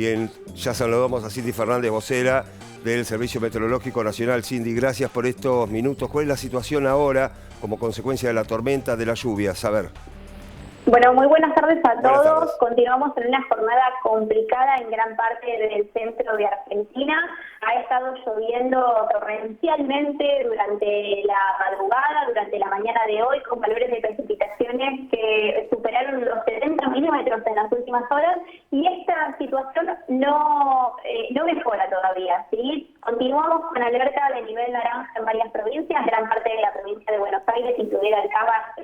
Bien, ya saludamos a Cindy Fernández, vocera del Servicio Meteorológico Nacional. Cindy, gracias por estos minutos. ¿Cuál es la situación ahora como consecuencia de la tormenta, de las lluvias? A ver. Bueno, muy buenas tardes a Buenas todos. tardes. Continuamos en una jornada complicada en gran parte del centro de Argentina. Ha estado lloviendo torrencialmente durante la madrugada, durante la mañana de hoy, con valores de precipitaciones que superaron los 70 milímetros en las últimas horas. Y esta situación no mejora todavía, ¿sí? Continuamos con alerta de nivel naranja en varias provincias, gran parte de la provincia de Buenos Aires, incluida el Cava,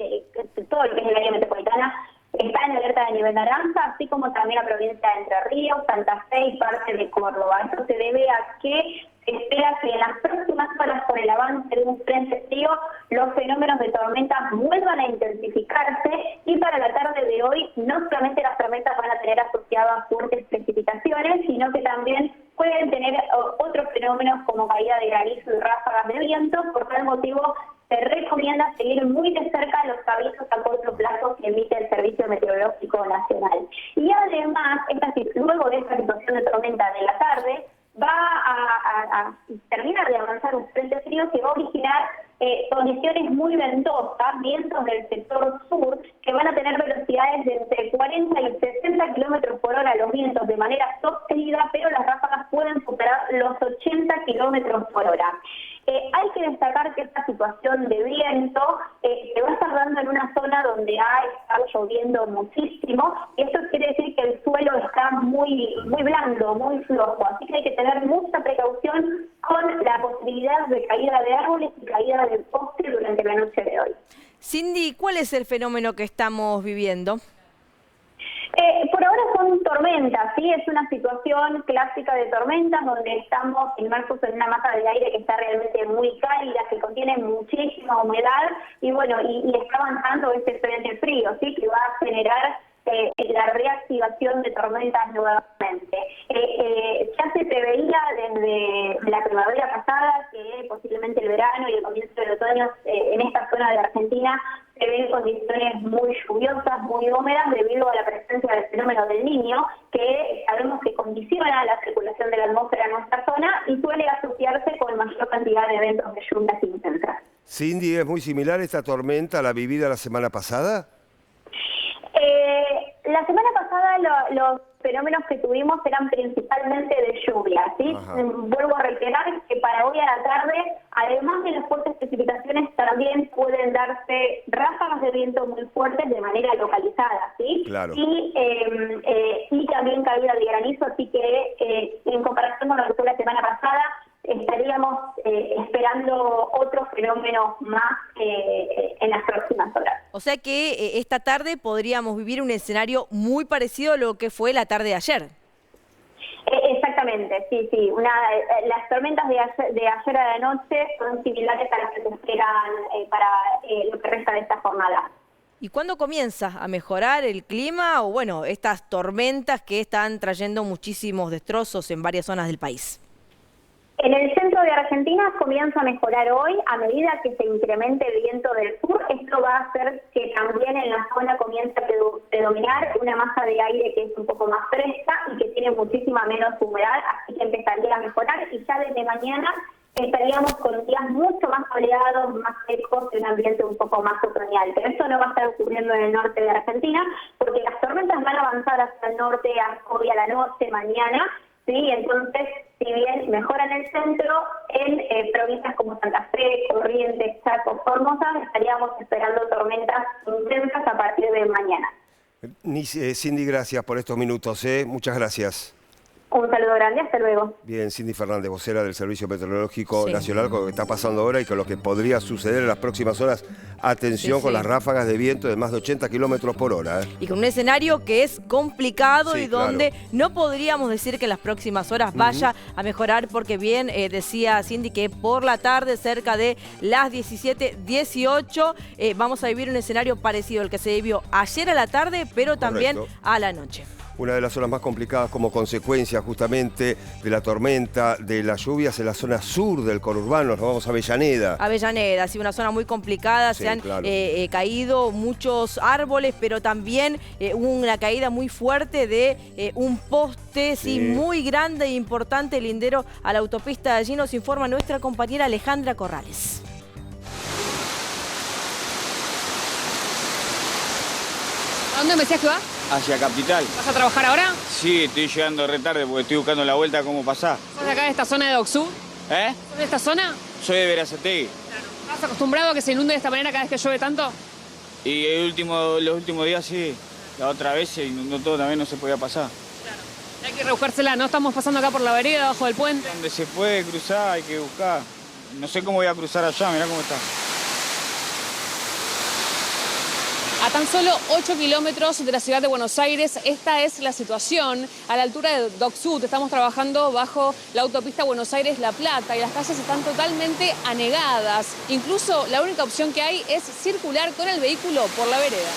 todo lo que es el área metropolitana, está en alerta de nivel naranja, así como también la provincia de Entre Ríos, Santa Fe y parte de Córdoba. Esto se debe a que se espera que en las próximas horas, con el avance de un frente frío, los fenómenos de tormentas vuelvan a intensificarse, y para la tarde de hoy no solamente las tormentas van a tener asociadas fuertes precipitaciones, sino que también pueden tener otros fenómenos como caída de granizo y ráfagas de viento. Por tal motivo se recomienda seguir muy de cerca los avisos a corto plazo que emite el Servicio Meteorológico Nacional. Y además, luego de esta situación de tormenta de la tarde, va a terminar de avanzar un frente frío que va a originar condiciones muy ventosas, vientos del sector sur, que van a tener velocidades de entre 40 y 60 kilómetros por hora los vientos de manera sostenida, pero las ráfagas pueden superar los 80 kilómetros por hora. Hay que destacar que esta situación de viento se va a estar dando en una zona donde ha estado lloviendo muchísimo, y esto quiere decir que el suelo está muy blando, muy flojo, así que hay que tener mucha precaución con la posibilidad de caída de árboles y caída del poste durante la noche de hoy. Cindy, ¿cuál es el fenómeno que estamos viviendo? Por ahora son tormentas, ¿sí? Es una situación clásica de tormentas donde estamos inmersos en una masa de aire que está realmente muy cálida, que contiene muchísima humedad, y bueno, y está avanzando este frente frío, ¿sí? Que va a generar la reactivación de tormentas nuevamente. Ya se preveía desde la primavera pasada que posiblemente el verano y el comienzo del otoño en esta zona de Argentina se ven condiciones muy lluviosas, muy húmedas, debido a la presencia del fenómeno del Niño, que sabemos que condiciona la circulación de la atmósfera en nuestra zona y suele asociarse con mayor cantidad de eventos de lluvias intensas. Cindy, ¿es muy similar esta tormenta a la vivida la semana pasada? La semana pasada los fenómenos que tuvimos eran principalmente de lluvia, ¿sí? Vuelvo a reiterar que para hoy a la tarde, además de las fuertes precipitaciones, también pueden darse ráfagas de viento muy fuertes de manera localizada, ¿sí? Claro. Y también caída de granizo, así que en comparación con lo que fue la semana pasada, estaríamos esperando otros fenómenos más en las próximas horas. O sea que esta tarde podríamos vivir un escenario muy parecido a lo que fue la tarde de ayer. Exactamente, sí. Las tormentas de ayer a la noche son similares a las que se esperan para lo que resta de esta jornada. ¿Y cuándo comienza a mejorar el clima o bueno, estas tormentas que están trayendo muchísimos destrozos en varias zonas del país? En el centro de Argentina comienza a mejorar hoy a medida que se incremente el viento del sur. Esto va a hacer que también en la zona comience a predominar una masa de aire que es un poco más fresca y que tiene muchísima menos humedad, así que empezaría a mejorar, y ya desde mañana estaríamos con días mucho más soleados, más secos, y un ambiente un poco más otoñal. Pero esto no va a estar ocurriendo en el norte de Argentina, porque las tormentas van a avanzar hacia el norte hoy a la noche, mañana, ¿sí? Entonces, si bien mejoran el centro, en provincias como Santa Fe, Corrientes, Chaco, Formosa, estaríamos esperando tormentas intensas a partir de mañana. Cindy, gracias por estos minutos. Muchas gracias. Un saludo grande, hasta luego. Bien, Cindy Fernández, vocera del Servicio Meteorológico Nacional, con lo que está pasando ahora y con lo que podría suceder en las próximas horas. Atención con las ráfagas de viento de más de 80 kilómetros por hora. Y con un escenario que es complicado y donde no podríamos decir que en las próximas horas vaya a mejorar, porque bien decía Cindy que por la tarde, cerca de las 17:18, vamos a vivir un escenario parecido al que se vivió ayer a la tarde, pero también a la noche. una de las zonas más complicadas como consecuencia justamente de la tormenta, de las lluvias en la zona sur del conurbano. Nos vamos a Avellaneda. Avellaneda, sí, una zona muy complicada, Sí, se han claro. caído muchos árboles, pero también hubo una caída muy fuerte de un poste, sí, muy grande e importante, lindero a la autopista. Allí nos informa nuestra compañera Alejandra Corrales. ¿A dónde me decías que va? Hacia Capital. ¿Vas a trabajar ahora? Sí, estoy llegando re tarde porque estoy buscando la vuelta cómo pasar. ¿Sos de acá de esta zona de Docsú? ¿Eh? ¿Sos de esta zona? Soy de Verazategui. ¿Estás acostumbrado a que se inunde de esta manera cada vez que llueve tanto? Y los últimos días sí. La otra vez se inundó todo, también no se podía pasar. Hay que rebuscársela, ¿no? Estamos pasando acá por la vereda, abajo del puente. Donde se puede cruzar hay que buscar. No sé cómo voy a cruzar allá, mirá cómo está. A tan solo 8 kilómetros de la ciudad de Buenos Aires, esta es la situación. A la altura de Docsú, estamos trabajando bajo la autopista Buenos Aires-La Plata y las calles están totalmente anegadas. Incluso la única opción que hay es circular con el vehículo por la vereda.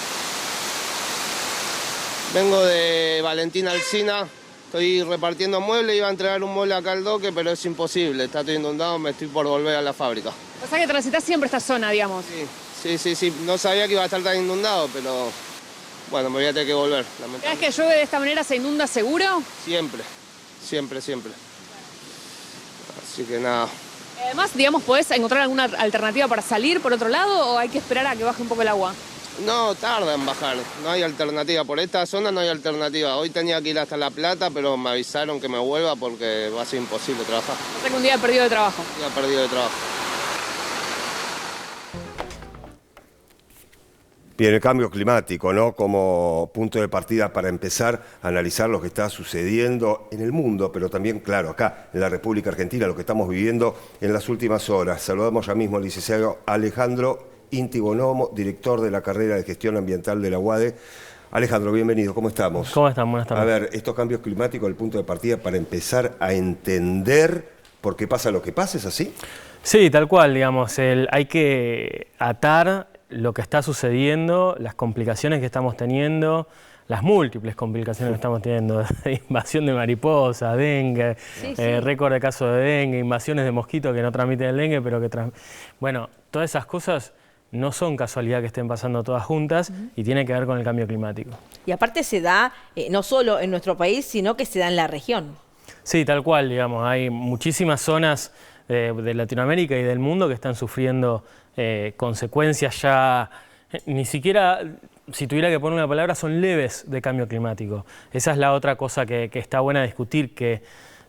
Vengo de Valentín Alsina, estoy repartiendo muebles, iba a entregar un mueble acá al doque, pero es imposible, está todo inundado, me estoy por volver a la fábrica. O sea que transitas siempre esta zona, digamos. Sí, no sabía que iba a estar tan inundado, pero bueno, me voy a tener que volver, ¿Cada vez lamentablemente. que llueve de esta manera se inunda seguro? Siempre. Así que nada. Además, digamos, ¿podés encontrar alguna alternativa para salir por otro lado o hay que esperar a que baje un poco el agua? No, tarda en bajar, no hay alternativa, por esta zona no hay alternativa. Hoy tenía que ir hasta La Plata, pero me avisaron que me vuelva porque va a ser imposible trabajar. O sea que un día perdido de trabajo. Ya perdido de trabajo. Bien, el cambio climático, ¿no? Como punto de partida para empezar a analizar lo que está sucediendo en el mundo, pero también, claro, acá en la República Argentina, lo que estamos viviendo en las últimas horas. Saludamos ya mismo al licenciado Alejandro Inti Bonomo, director de la carrera de Gestión Ambiental de la UADE. Alejandro, bienvenido, ¿cómo estamos? ¿Cómo están? Buenas tardes. A ver, estos cambios climáticos, el punto de partida para empezar a entender por qué pasa lo que pasa, ¿es así? Sí, tal cual, digamos, hay que atar lo que está sucediendo, las complicaciones que estamos teniendo, las múltiples complicaciones que estamos teniendo, invasión de mariposas, dengue, récord de casos de dengue, invasiones de mosquitos que no transmiten el dengue, pero que bueno, todas esas cosas no son casualidad que estén pasando todas juntas y tiene que ver con el cambio climático. Y aparte se da no solo en nuestro país, sino que se da en la región. Sí, tal cual, digamos, hay muchísimas zonas de Latinoamérica y del mundo que están sufriendo consecuencias ya, ni siquiera, si tuviera que poner una palabra, son leves de cambio climático. Esa es la otra cosa que está buena discutir, que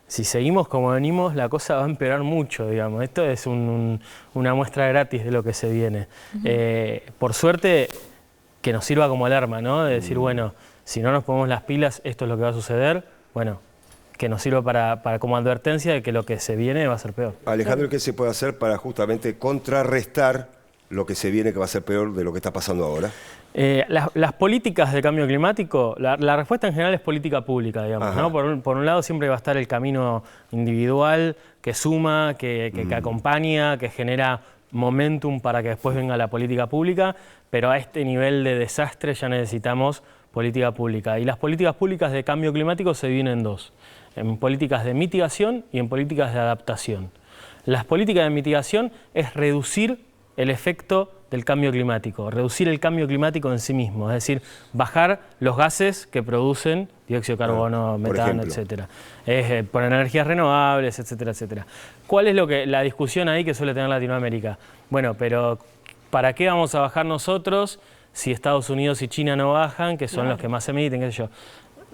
si seguimos como venimos, la cosa va a empeorar mucho, digamos. Esto es una muestra gratis de lo que se viene. Por suerte, que nos sirva como alarma, ¿no? De decir, bueno, si no nos ponemos las pilas, esto es lo que va a suceder. Bueno, que nos sirva para como advertencia de que lo que se viene va a ser peor. Alejandro, ¿qué se puede hacer para justamente contrarrestar lo que se viene que va a ser peor de lo que está pasando ahora? Las políticas de cambio climático, la respuesta en general es política pública, digamos, ¿no? Por un lado siempre va a estar el camino individual que suma, que acompaña, que genera momentum para que después venga la política pública, pero a este nivel de desastre ya necesitamos política pública. Y las políticas públicas de cambio climático se dividen en dos, en políticas de mitigación y en políticas de adaptación. Las políticas de mitigación es reducir el efecto del cambio climático, reducir el cambio climático en sí mismo, es decir, bajar los gases que producen dióxido de carbono, metano, etcétera. Por energías renovables, etcétera, etcétera. ¿Cuál es la discusión ahí que suele tener Latinoamérica? Bueno, pero ¿para qué vamos a bajar nosotros si Estados Unidos y China no bajan, que son los que más emiten, qué sé yo?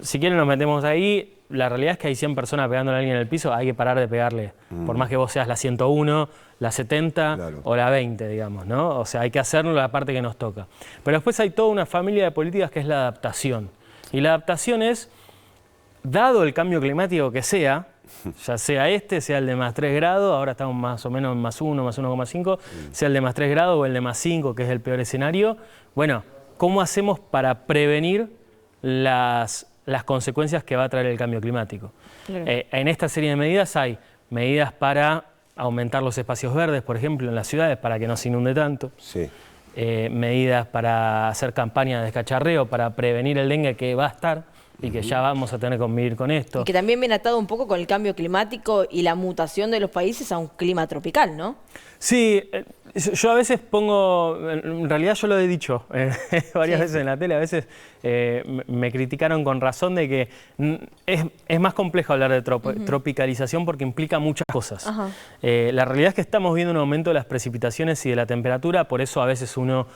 Si quieren nos metemos ahí. La realidad es que hay 100 personas pegándole a alguien en el piso, hay que parar de pegarle. Por más que vos seas la 101, la 70 o la 20, digamos, ¿no? O sea, hay que hacerlo la parte que nos toca. Pero después hay toda una familia de políticas que es la adaptación. Y la adaptación es, dado el cambio climático que sea, ya sea sea el de más 3 grados, ahora estamos más o menos en más 1, más 1,5, sea el de más 3 grados o el de más 5, que es el peor escenario, bueno, ¿cómo hacemos para prevenir las consecuencias que va a traer el cambio climático? En esta serie de medidas hay medidas para aumentar los espacios verdes, por ejemplo, en las ciudades para que no se inunde tanto. Medidas para hacer campañas de descacharreo para prevenir el dengue que va a estar, y que ya vamos a tener que convivir con esto. Y que también viene atado un poco con el cambio climático y la mutación de los países a un clima tropical, ¿no? Sí, yo a veces pongo, en realidad yo lo he dicho varias veces en la tele, a veces me criticaron con razón de que es más complejo hablar de tropicalización porque implica muchas cosas. La realidad es que estamos viendo un aumento de las precipitaciones y de la temperatura, por eso a veces uno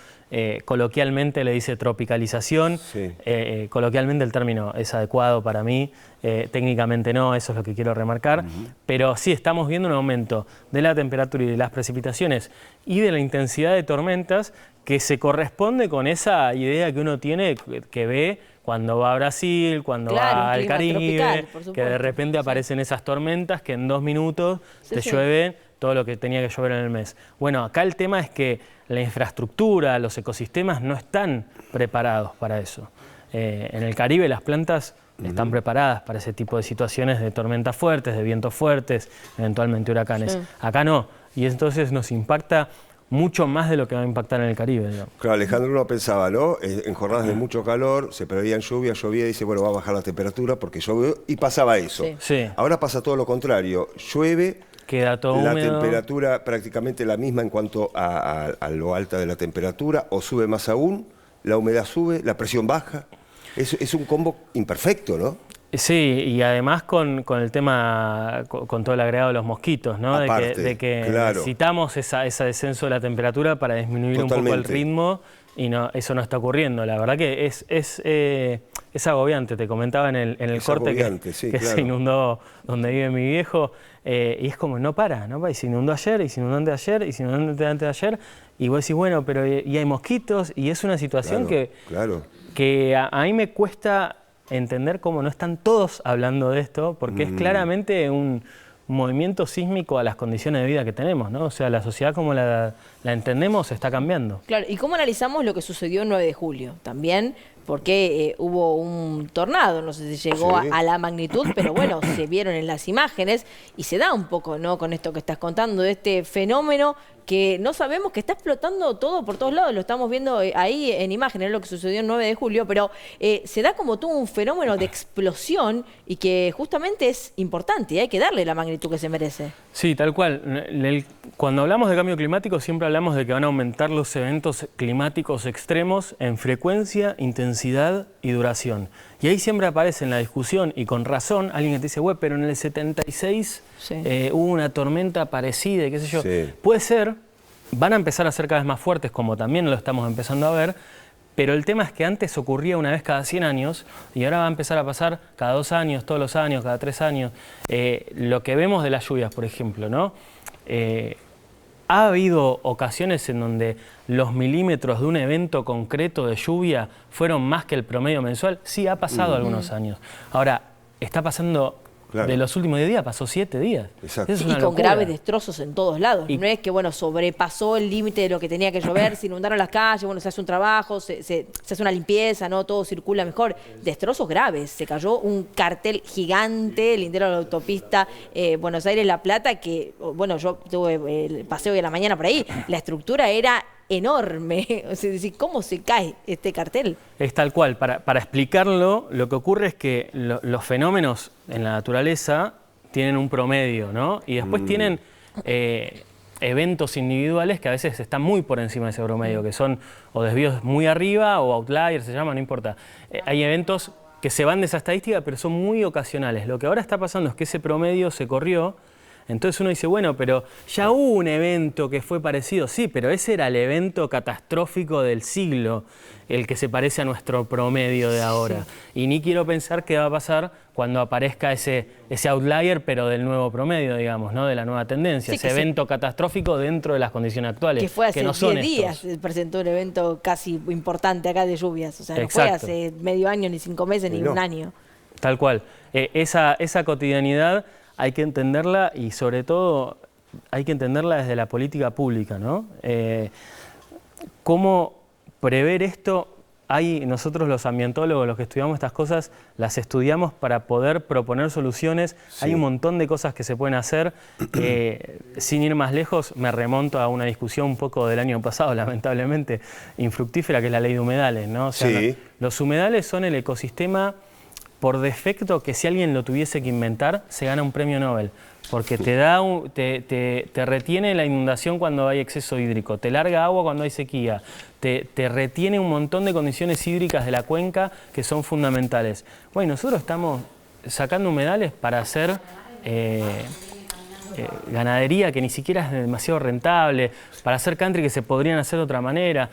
coloquialmente le dice tropicalización, coloquialmente el término es adecuado para mí, técnicamente no, eso es lo que quiero remarcar, pero sí estamos viendo un aumento de la temperatura y de las precipitaciones y de la intensidad de tormentas que se corresponde con esa idea que uno tiene, que ve cuando va a Brasil, cuando va al Caribe, que de repente aparecen esas tormentas que en 2 minutos te llueve todo lo que tenía que llover en el mes. Bueno, acá el tema es que la infraestructura, los ecosistemas no están preparados para eso. En el Caribe las plantas están preparadas para ese tipo de situaciones de tormentas fuertes, de vientos fuertes, eventualmente huracanes. Acá no, y entonces nos impacta mucho más de lo que va a impactar en el Caribe, digamos. Claro, Alejandro, uno pensaba, ¿no? En jornadas de mucho calor, se preveían llovía y dice, bueno, va a bajar la temperatura porque llovió, y pasaba eso. Ahora pasa todo lo contrario, llueve, queda todo la húmedo. Temperatura prácticamente la misma en cuanto a lo alta de la temperatura, o sube más aún, la humedad sube, la presión baja. Es un combo imperfecto, ¿no? Sí, y además con el tema, con todo el agregado de los mosquitos, ¿no? Aparte, de que claro, necesitamos ese descenso de la temperatura para disminuir un poco el ritmo, y no, eso no está ocurriendo. La verdad que es agobiante. Te comentaba en el corte que se inundó donde vive mi viejo, y es como no para, y se inundó ayer, y se inundó antes de ayer, y se inundó antes de ayer, y vos decís, bueno, pero y hay mosquitos, y es una situación que a mí me cuesta entender cómo no están todos hablando de esto, porque es claramente un movimiento sísmico a las condiciones de vida que tenemos, ¿no? O sea, la sociedad como la entendemos está cambiando. Claro, ¿y cómo analizamos lo que sucedió el 9 de julio? También porque hubo un tornado, no sé si llegó a la magnitud, pero bueno, se vieron en las imágenes y se da un poco, ¿no?, con esto que estás contando, de este fenómeno que no sabemos, que está explotando todo por todos lados, lo estamos viendo ahí en imágenes, lo que sucedió el 9 de julio, pero se da como todo un fenómeno de explosión y que justamente es importante y hay que darle la magnitud que se merece. Sí, tal cual. Cuando hablamos de cambio climático siempre hablamos de que van a aumentar los eventos climáticos extremos en frecuencia, intensidad y duración. Y ahí siempre aparece en la discusión, y con razón, alguien que te dice, pero en el 76 hubo una tormenta parecida, y qué sé yo. Puede ser, van a empezar a ser cada vez más fuertes, como también lo estamos empezando a ver, pero el tema es que antes ocurría una vez cada 100 años, y ahora va a empezar a pasar cada 2 años, todos los años, cada 3 años. Lo que vemos de las lluvias, por ejemplo, ¿no? Ha habido ocasiones en donde los milímetros de un evento concreto de lluvia fueron más que el promedio mensual. Sí, ha pasado algunos años. Ahora, está pasando, de los últimos 10 días, pasó 7 días. Exacto. Y con graves destrozos en todos lados. No es que, bueno, sobrepasó el límite de lo que tenía que llover, se inundaron las calles, bueno, se hace un trabajo, se hace una limpieza, ¿no? Todo circula mejor. Destrozos graves. Se cayó un cartel gigante, lindero de la autopista Buenos Aires-La Plata, que, bueno, yo tuve el paseo de la mañana por ahí, la estructura era enorme. O sea, ¿cómo se cae este cartel? Es tal cual. Para explicarlo, lo que ocurre es que los fenómenos en la naturaleza tienen un promedio, ¿no? Y después tienen eventos individuales que a veces están muy por encima de ese promedio, que son o desvíos muy arriba o outliers, se llama, no importa. Hay eventos que se van de esa estadística, pero son muy ocasionales. Lo que ahora está pasando es que ese promedio se corrió. Entonces uno dice, bueno, pero ya hubo un evento que fue parecido. Sí, pero ese era el evento catastrófico del siglo, el que se parece a nuestro promedio de ahora. Y ni quiero pensar qué va a pasar cuando aparezca ese outlier, pero del nuevo promedio, digamos, ¿no? De la nueva tendencia, ese evento catastrófico dentro de las condiciones actuales. Que fue hace 10 días, se presentó un evento casi importante acá de lluvias. O sea, no fue hace medio año, ni 5 meses, ni un año. Tal cual. Esa cotidianidad hay que entenderla, y sobre todo hay que entenderla desde la política pública, ¿no? ¿Cómo prever esto? Nosotros los ambientólogos, los que estudiamos estas cosas, las estudiamos para poder proponer soluciones. Hay un montón de cosas que se pueden hacer. Sin ir más lejos, me remonto a una discusión un poco del año pasado, lamentablemente, infructífera, que es la ley de humedales, ¿no? O sea, los humedales son el ecosistema por defecto que si alguien lo tuviese que inventar, se gana un premio Nobel. Porque te retiene la inundación cuando hay exceso hídrico, te larga agua cuando hay sequía, te retiene un montón de condiciones hídricas de la cuenca que son fundamentales. Bueno, nosotros estamos sacando humedales para hacer ganadería que ni siquiera es demasiado rentable, para hacer country que se podrían hacer de otra manera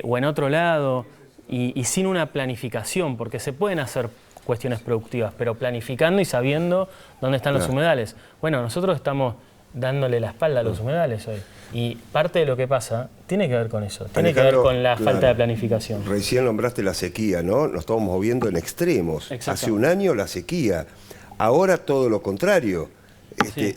o en otro lado y sin una planificación, porque se pueden hacer cuestiones productivas, pero planificando y sabiendo dónde están los humedales. Bueno, nosotros estamos dándole la espalda a los humedales hoy. Y parte de lo que pasa tiene que ver con eso, tiene que ver con la falta de planificación. Recién nombraste la sequía, ¿no? Nos estamos moviendo en extremos. Hace un año la sequía, ahora todo lo contrario.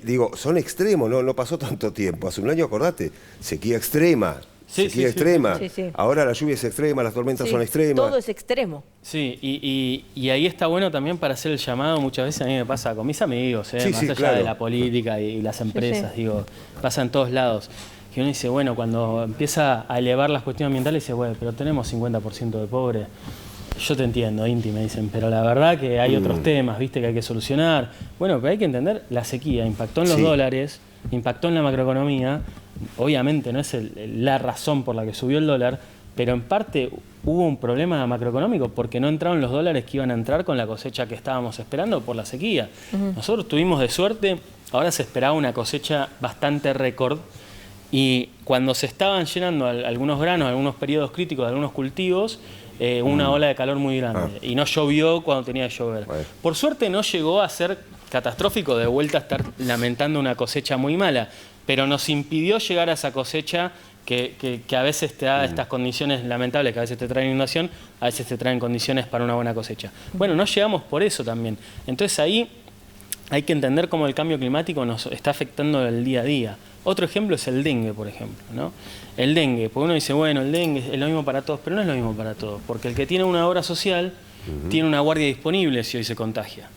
Digo, son extremos, no pasó tanto tiempo. Hace un año, acordate, sequía extrema. Sequía extrema. Ahora la lluvia es extrema, las tormentas son extremas. Todo es extremo. Sí, y ahí está bueno también para hacer el llamado. Muchas veces a mí me pasa con mis amigos, más allá de la política y las empresas, digo, pasa en todos lados. Y uno dice, bueno, cuando empieza a elevar las cuestiones ambientales, dice, bueno, pero tenemos 50% de pobres. Yo te entiendo, Inti, me dicen, pero la verdad que hay otros temas, viste, que hay que solucionar. Bueno, pero hay que entender, la sequía impactó en los dólares, impactó en la macroeconomía. Obviamente no es la razón por la que subió el dólar, pero en parte hubo un problema macroeconómico porque no entraron los dólares que iban a entrar con la cosecha que estábamos esperando por la sequía. Nosotros tuvimos de suerte, ahora se esperaba una cosecha bastante récord y cuando se estaban llenando algunos granos, algunos periodos críticos de algunos cultivos, una ola de calor muy grande y no llovió cuando tenía que llover. Por suerte no llegó a ser catastrófico, de vuelta a estar lamentando una cosecha muy mala, pero nos impidió llegar a esa cosecha que a veces te da estas condiciones lamentables, que a veces te traen inundación, a veces te traen condiciones para una buena cosecha. Bueno, no llegamos por eso también. Entonces ahí hay que entender cómo el cambio climático nos está afectando el día a día. Otro ejemplo es el dengue, por ejemplo, ¿no? El dengue, porque uno dice, bueno, el dengue es lo mismo para todos, pero no es lo mismo para todos, porque el que tiene una obra social tiene una guardia disponible si hoy se contagia.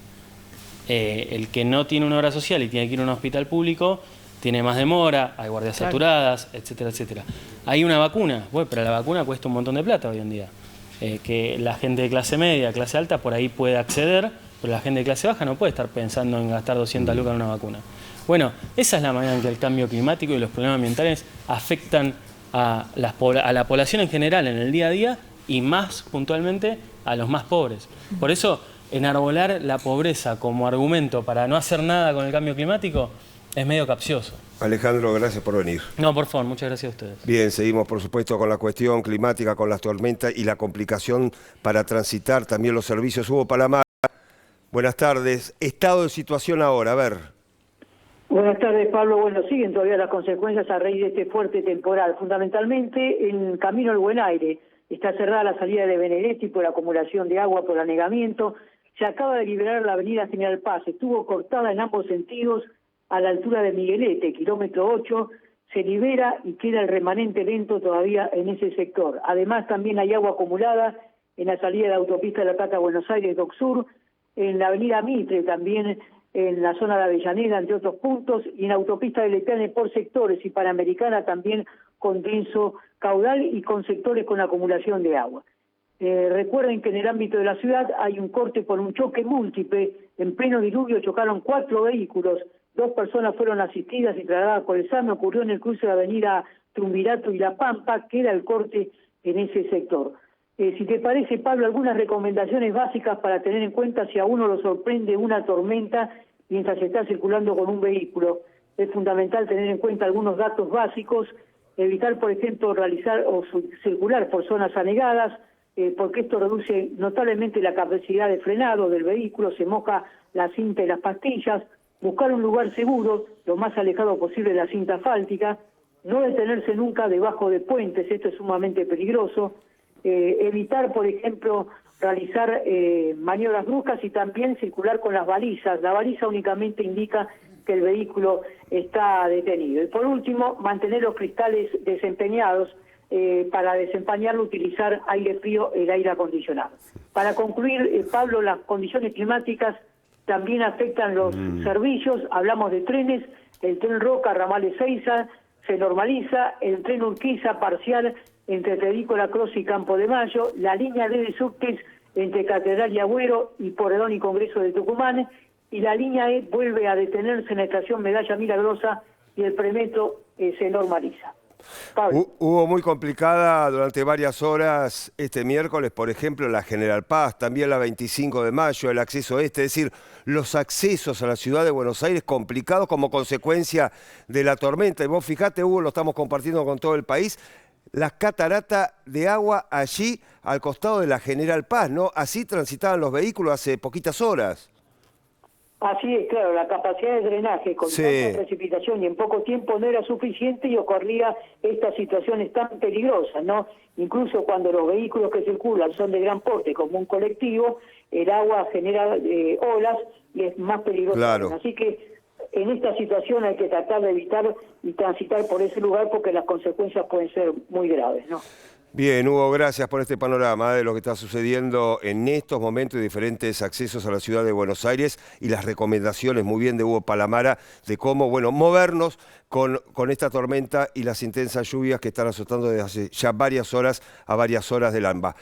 El que no tiene una obra social y tiene que ir a un hospital público, tiene más demora, hay guardias saturadas, etcétera, etcétera. Hay una vacuna, bueno, pero la vacuna cuesta un montón de plata hoy en día. Que la gente de clase media, clase alta, por ahí puede acceder, pero la gente de clase baja no puede estar pensando en gastar 200 lucas en una vacuna. Bueno, esa es la manera en que el cambio climático y los problemas ambientales afectan a la población en general en el día a día y más puntualmente a los más pobres. Por eso, enarbolar la pobreza como argumento para no hacer nada con el cambio climático es medio capcioso. Alejandro, gracias por venir. No, por favor, muchas gracias a ustedes. Bien, seguimos por supuesto con la cuestión climática, con las tormentas y la complicación para transitar también los servicios. Hugo Palamara, buenas tardes. Estado de situación ahora, a ver. Buenas tardes, Pablo. Bueno, siguen todavía las consecuencias a raíz de este fuerte temporal. Fundamentalmente en Camino al Buen Aire. Está cerrada la salida de Benedetti por acumulación de agua por anegamiento. Se acaba de liberar la avenida General Paz. Estuvo cortada en ambos sentidos a la altura de Miguelete, kilómetro 8. Se libera y queda el remanente lento todavía en ese sector. Además, también hay agua acumulada en la salida de la autopista de La Plata a Buenos Aires, Doc Sur, en la avenida Mitre también, en la zona de Avellaneda, entre otros puntos, y en la autopista de Letane por sectores y Panamericana también con denso caudal y con sectores con acumulación de agua. Recuerden que en el ámbito de la ciudad hay un corte por un choque múltiple. En pleno diluvio chocaron 4 vehículos, 2 personas fueron asistidas y trasladadas por el SAME. Ocurrió en el cruce de la avenida Triunvirato y La Pampa, queda el corte en ese sector. Si te parece, Pablo, algunas recomendaciones básicas para tener en cuenta si a uno lo sorprende una tormenta mientras se está circulando con un vehículo. Es fundamental tener en cuenta algunos datos básicos, evitar, por ejemplo, realizar o circular por zonas anegadas, porque esto reduce notablemente la capacidad de frenado del vehículo, se moja la cinta y las pastillas, buscar un lugar seguro, lo más alejado posible de la cinta asfáltica, no detenerse nunca debajo de puentes, esto es sumamente peligroso, evitar, por ejemplo, realizar maniobras bruscas y también circular con las balizas. La baliza únicamente indica que el vehículo está detenido. Y por último, mantener los cristales desempeñados. Para desempeñarlo, utilizar aire frío, el aire acondicionado. Para concluir, Pablo, las condiciones climáticas también afectan los servicios. Hablamos de trenes, el tren Roca, ramal Ezeiza, se normaliza, el tren Urquiza parcial entre Federico Lacroze y Campo de Mayo, la línea D de subtes entre Catedral y Agüero y Porredón y Congreso de Tucumán, y la línea E vuelve a detenerse en la estación Medalla Milagrosa y el premetro se normaliza. Pablo. Hubo muy complicada durante varias horas este miércoles, por ejemplo, la General Paz, también la 25 de mayo, el acceso este, es decir, los accesos a la ciudad de Buenos Aires complicados como consecuencia de la tormenta. Y vos fijate, Hugo, lo estamos compartiendo con todo el país, las cataratas de agua allí al costado de la General Paz, ¿no? Así transitaban los vehículos hace poquitas horas. Así es, claro, la capacidad de drenaje con tanta precipitación y en poco tiempo no era suficiente y ocurría estas situaciones tan peligrosas, ¿no? Incluso cuando los vehículos que circulan son de gran porte, como un colectivo, el agua genera olas y es más peligroso. Claro. Así que en esta situación hay que tratar de evitar y transitar por ese lugar porque las consecuencias pueden ser muy graves, ¿no? Bien, Hugo, gracias por este panorama de lo que está sucediendo en estos momentos y diferentes accesos a la ciudad de Buenos Aires y las recomendaciones muy bien de Hugo Palamara de cómo, bueno, movernos con esta tormenta y las intensas lluvias que están azotando desde hace ya varias horas a varias horas del AMBA.